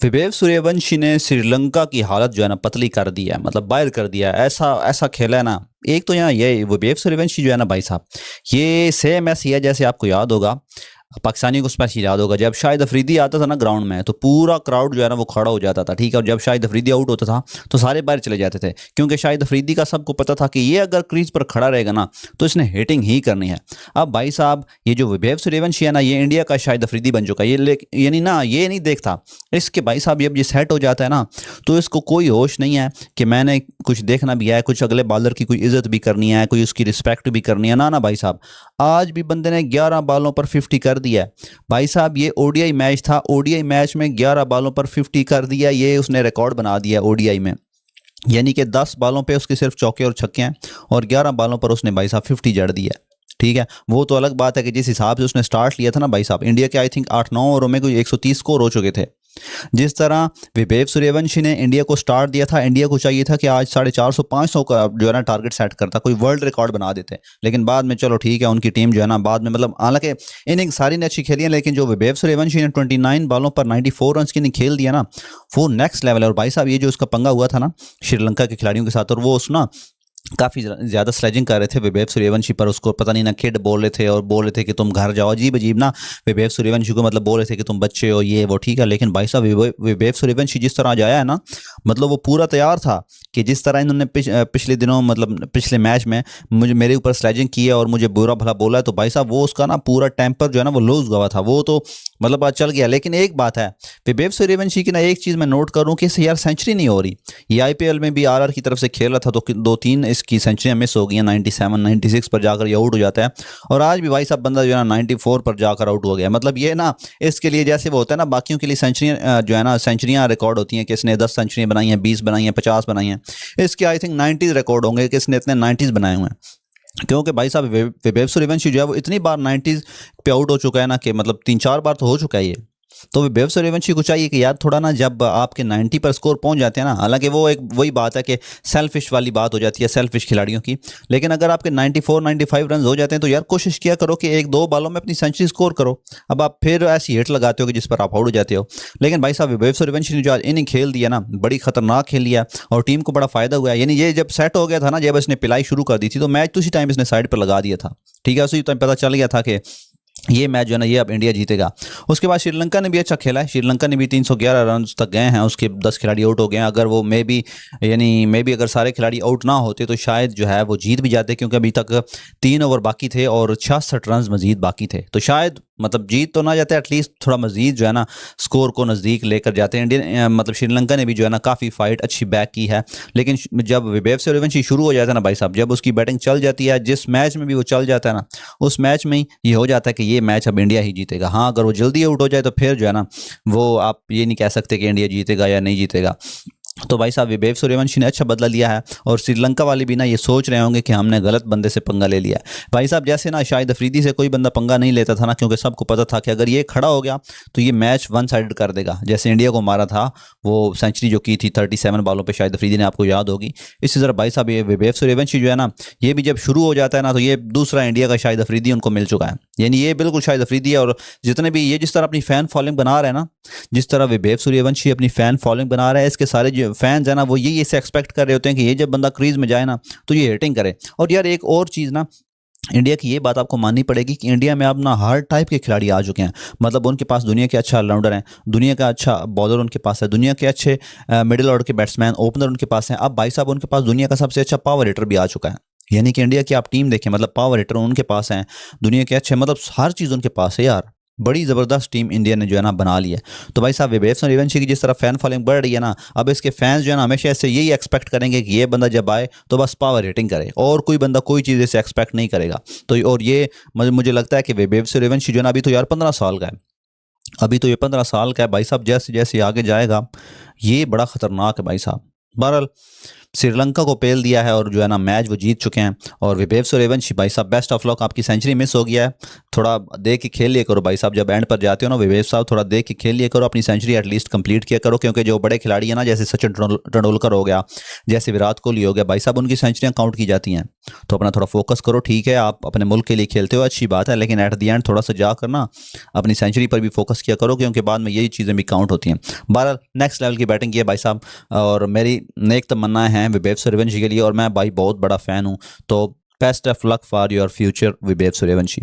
विवेक सूर्यवंशी ने श्रीलंका की हालत जो है ना पतली कर दी है, मतलब बाहर कर दिया है। ऐसा ऐसा खेला है ना। एक तो यहाँ ये विवेक सूर्यवंशी जो है ना भाई साहब, ये सेम ऐसी है जैसे आपको याद होगा, पाकिस्तानी को स्पेशली याद होगा, जब शाहिद अफरीदी आता था ना ग्राउंड में तो पूरा क्राउड जो है ना वो खड़ा हो जाता था, ठीक है। और जब शाहिद अफरीदी आउट होता था तो सारे बाहर चले जाते थे, क्योंकि शाहिद अफरीदी का सबको पता था कि ये अगर क्रीज पर खड़ा रहेगा ना तो इसने हिटिंग ही करनी है। अब भाई साहब ये जो विवेक सूर्यवंशी है ना, ये इंडिया का शाहिद अफरीदी बन चुका है। ये यानी ना ये नहीं देखता इसके भाई साहब, जब ये सेट हो जाता है ना तो इसको कोई होश नहीं है कि मैंने कुछ देखना भी है, कुछ अगले बॉलर की कोई इज्जत भी करनी है, कोई उसकी रिस्पेक्ट भी करनी है। ना भाई साहब, आज भी बंदे ने 11 बॉलों पर 50 कर दिया है भाई साहब। ये ओडीआई मैच था, ओडीआई मैच में 11 बॉलों पर 50 कर दिया, ये उसने रिकॉर्ड बना दिया ओडीआई में। यानी कि 10 बॉलों पे उसके सिर्फ चौके और छक्के हैं और 11 बॉलों पर उसने भाई साहब 50 जड़ दिया है, ठीक है। वो तो अलग बात है कि जिस हिसाब से उसने स्टार्ट लिया था ना भाई साहब, इंडिया के आई थिंक 8-9 ओवरों में कोई 130 स्कोर हो चुके थे। जिस तरह विवेक सूर्यवंशी ने इंडिया को स्टार्ट दिया था, इंडिया को चाहिए था कि आज 450-500 का जो है ना टारगेट सेट करता, कोई वर्ल्ड रिकॉर्ड बना देते। लेकिन बाद में चलो ठीक है, उनकी टीम जो है ना बाद में मतलब हालांकि इनिंग सारी ने अच्छी खेली है, लेकिन जो विवेक सूर्यवंशी ने 29 बॉलों पर 94 रन की इनिंग खेल दिया ना, वो नेक्स्ट लेवल है। और भाई साहब ये जो उसका पंगा हुआ था ना श्रीलंका के खिलाड़ियों के साथ, और वो उसना काफ़ी ज़्यादा स्लेजिंग कर रहे थे विवेक सूर्यवंशी पर, उसको पता नहीं ना किड बोल रहे थे और बोल रहे थे कि तुम घर जाओ, अजीब अजीब ना। विवेक सूर्यवंशी को मतलब बोल रहे थे कि तुम बच्चे हो, ये वो, ठीक है। लेकिन भाई साहब विवेक सूर्यवंशी जिस तरह आज आया है ना, मतलब वो पूरा तैयार था कि जिस तरह इन्होंने पिछले दिनों मतलब पिछले मैच में मुझे मेरे ऊपर स्लेजिंग की है और मुझे बुरा भला बोला है, तो भाई साहब वो उसका ना पूरा टेम्पर जो है ना वो लूज हुआ था, वो तो मतलब आज चल गया। लेकिन एक बात है विवेक सूर्यवंशी की ना, एक चीज़ मैं नोट करूँ कि इसे यार सेंचुरी नहीं हो रही। ये आईपीएल में भी आरआर की तरफ से खेल रहा था तो 2-3 इसकी सेंचुरियां मिस हो गई हैं, 97 96 पर जाकर ये आउट हो जाता है। और आज भी भाई साहब बंदा जो है ना 94 पर जाकर आउट हो गया। मतलब ये ना इसके लिए जैसे वो होता है ना, बाकियों के लिए सेंचुरियां जो है ना सेंचुरियां रिकॉर्ड होती हैं कि इसने 10 सेंचुरियां बनाई हैं, 20 बनाई हैं, 50 बनाई हैं। इसके आई थिंक 90 रिकॉर्ड होंगे कि इसने इतने 90 बनाए हुए हैं, क्योंकि भाई साहब विवेक सूर्यवंशी जो है वो इतनी बार 90 पे आउट हो चुका है ना कि मतलब 3-4 बार तो हो चुका है ये। तो विवेक सूर्यवंशी को चाहिए कि यार थोड़ा ना, जब आपके 90 पर स्कोर पहुंच जाते हैं ना, हालांकि वो एक वही बात है कि सेल्फिश वाली बात हो जाती है सेल्फिश खिलाड़ियों की, लेकिन अगर आपके 94-95 रन हो जाते हैं तो यार कोशिश किया करो कि 1-2 बॉलों में अपनी सेंचुरी स्कोर करो। अब आप फिर ऐसी हिट लगाते हो कि जिस पर आप आउट हो जाते हो। लेकिन भाई साहब विवेक सूर्यवंशी ने जो आज इनिंग खेल दिया ना, बड़ी खतरनाक खेल लिया और टीम को बड़ा फायदा हुआ है। यानी ये जब सेट हो गया था ना, जब इसने पिलाई शुरू कर दी थी तो मैच उसी टाइम इसने साइड पर लगा दिया था, ठीक है। उसी टाइम पता चल गया था कि ये मैच जो है ना ये अब इंडिया जीतेगा। उसके बाद श्रीलंका ने भी अच्छा खेला है, श्रीलंका ने भी 311 रन तक गए हैं, उसके 10 खिलाड़ी आउट हो गए हैं। अगर वो मे बी अगर सारे खिलाड़ी आउट ना होते तो शायद जो है वो जीत भी जाते, क्योंकि अभी तक 3 ओवर बाकी थे और 66 रन मजीद बाकी थे। तो शायद मतलब जीत तो ना जाते, एटलीस्ट थोड़ा मजीद जो है ना स्कोर को नज़दीक लेकर जाते हैं। इंडियन मतलब श्रीलंका ने भी जो है ना काफ़ी फाइट अच्छी बैक की है। लेकिन जब विवेक सूर्यवंशी शुरू हो जाता है ना भाई साहब, जब उसकी बैटिंग चल जाती है, जिस मैच में भी वो चल जाता है ना, उस मैच में ही ये हो जाता है कि ये मैच अब इंडिया ही जीतेगा। हाँ, अगर वो जल्दी आउट हो जाए तो फिर जो है ना वो आप ये नहीं कह सकते कि इंडिया जीतेगा या नहीं जीतेगा। तो भाई साहब विवेक सूर्यवंशी ने अच्छा बदला लिया है और श्रीलंका वाले भी ना ये सोच रहे होंगे कि हमने गलत बंदे से पंगा ले लिया है। भाई साहब जैसे ना शाहिद अफरीदी से कोई बंदा पंगा नहीं लेता था ना, क्योंकि सबको पता था कि अगर ये खड़ा हो गया तो ये मैच वन साइडेड कर देगा। जैसे इंडिया को मारा था, वो सेंचुरी जो की थी 37 बॉलों पे शाहिद अफरीदी ने, आपको याद होगी। इसी तरह भाई साहब ये विवेक सूर्यवंशी जो है ना, ये भी जब शुरू हो जाता है ना तो ये दूसरा इंडिया का शाहिद अफरीदी उनको मिल चुका है। यानी ये बिल्कुल शाहिद अफरीदी है। और जितने भी ये जिस तरह अपनी फ़ैन फॉलोइंग बना रहे हैं ना, जिस तरह विवेक सूर्यवंशी अपनी फ़ैन फॉलोइंग बना रहा है, इसके सारे जो फैंस हैं ना वो यही इसे एक्सपेक्ट कर रहे होते हैं कि ये जब बंदा क्रीज में जाए ना तो ये हिटिंग करे। और यार एक और चीज़ ना, इंडिया की ये बात आपको माननी पड़ेगी कि इंडिया में अब ना हर टाइप के खिलाड़ी आ चुके हैं। मतलब उनके पास दुनिया के अच्छा ऑलराउंडर हैं, दुनिया का अच्छा बॉलर उनके पास है, दुनिया के अच्छे मिडिल ऑर्डर के बैट्समैन ओपनर उनके पास हैं। अब भाई साहब उनके पास दुनिया का सबसे अच्छा पावर हिटर भी आ चुका है। यानी कि इंडिया की आप टीम देखें, मतलब पावर हिटर उनके पास हैं, दुनिया के अच्छे, मतलब हर चीज़ उनके पास है यार। बड़ी ज़बरदस्त टीम इंडिया ने जो है ना बना ली है। तो भाई साहब विवेक सूर्यवंशी की जिस तरह फ़ैन फॉलोइंग बढ़ रही है ना, अब इसके फैंस जो है ना हमेशा इससे यही एक्सपेक्ट करेंगे कि ये बंदा जब आए तो बस पावर हिटिंग करे, और कोई बंदा कोई चीज़ इसे एक्सपेक्ट नहीं करेगा। तो और ये मुझे लगता है कि विवेक सूर्यवंशी जो है ना अभी तो यार 15 साल का है, अभी तो ये 15 साल का है भाई साहब। जैसे जैसे आगे जाएगा ये बड़ा ख़तरनाक है भाई साहब। बहरहाल श्रीलंका को पेल दिया है और जो है ना मैच वो जीत चुके हैं। और विभेव सूर्यवंशी भाई साहब बेस्ट ऑफ लक, आपकी सेंचुरी मिस हो गया है, थोड़ा देख के खेल लिया करो भाई साहब, जब एंड पर जाते हो ना विभेव साहब थोड़ा देख के खेल लिया करो, अपनी सेंचुरी एटलीस्ट कंप्लीट किया करो, क्योंकि जो बड़े खिलाड़ी हैं ना जैसे सचिन तेंदुलकर हो गया, जैसे विराट कोहली हो गया भाई साहब, उनकी सेंचुरियाँ काउंट की जाती हैं। तो अपना थोड़ा फोकस करो, ठीक है आप अपने मुल्क के लिए खेलते हो अच्छी बात है, लेकिन एट दी एंड थोड़ा सा जाकर ना अपनी सेंचुरी पर भी फोकस किया करो, क्योंकि बाद में यही चीज़ें भी काउंट होती हैं। बहरहाल नेक्स्ट लेवल की बैटिंग की है भाई साहब, और मेरी नेक तमन्ना है विभेव सूर्यवंशी के लिए, और मैं भाई बहुत बड़ा फ़ैन हूँ। तो best of luck for your future Vaibhav Suryavanshi.